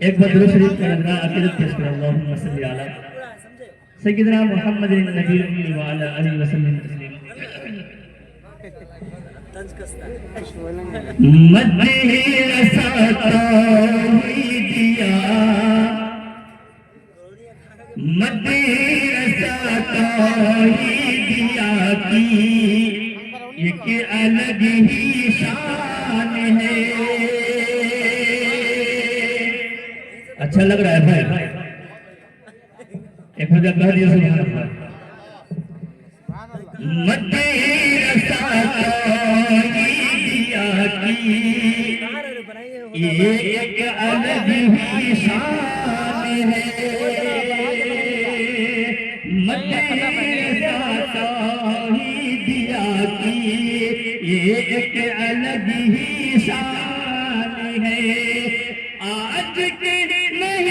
एक बार दुरूद शरीफ का नज़रा अकीदत पेश करें। अल्लाहुम्मा सल्ली अला सय्यिदना मुहम्मदिन नबील उम्मी व अला आलिहि व सल्लम तस्लीमा। मदे रसाता ही दिया, मदे रसाता ही दिया की एक अलग ही शान है। अच्छा लग रहा है भाई, एक बार कह दिया सुभान अल्लाह। मदे रसाता ही दिया की ये एक अलग ही शान है। मदे रसाता ही दिया की ये एक अलग ही शान है। आज के नहीं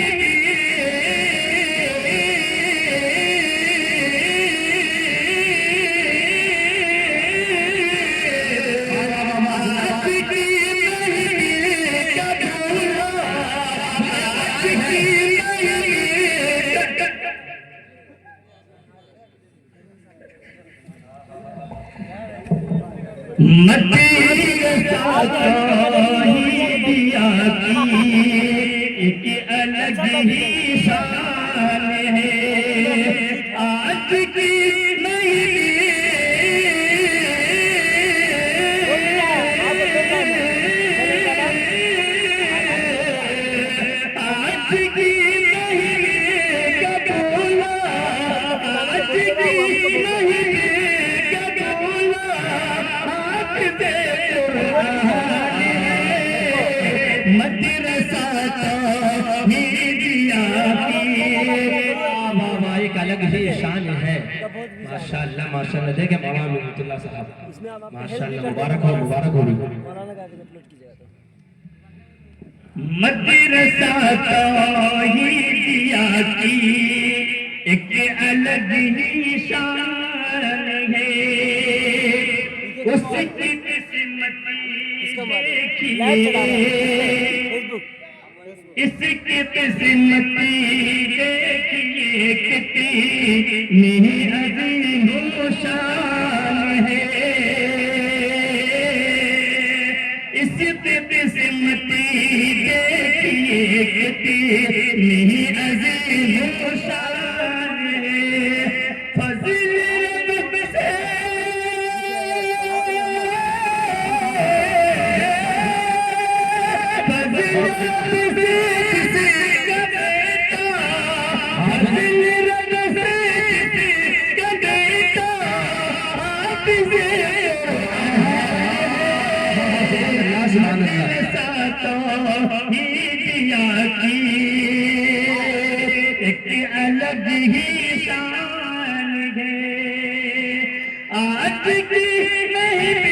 मदे रसाता ही दिया की एक अलग ही शान है। आज की नहीं आज की नहीं कबूला, आज की नहीं एक अलग ही शान है। माशाअल्लाह माशाअल्लाह। देखे मौलाना रहमतुल्लाह साहब, माशाअल्लाह मुबारक हो मुबारक हो। मदरसा ही दिया की एक अलग ही शान है। उसकी किस्मत देखिए, इसकी किस्मत देखिए कितनी अजीम शान है। इसकी किस्मत देखिए कितनी अजीम शान है। फज़ल रब से एक अलग ही शान है। आज की नहीं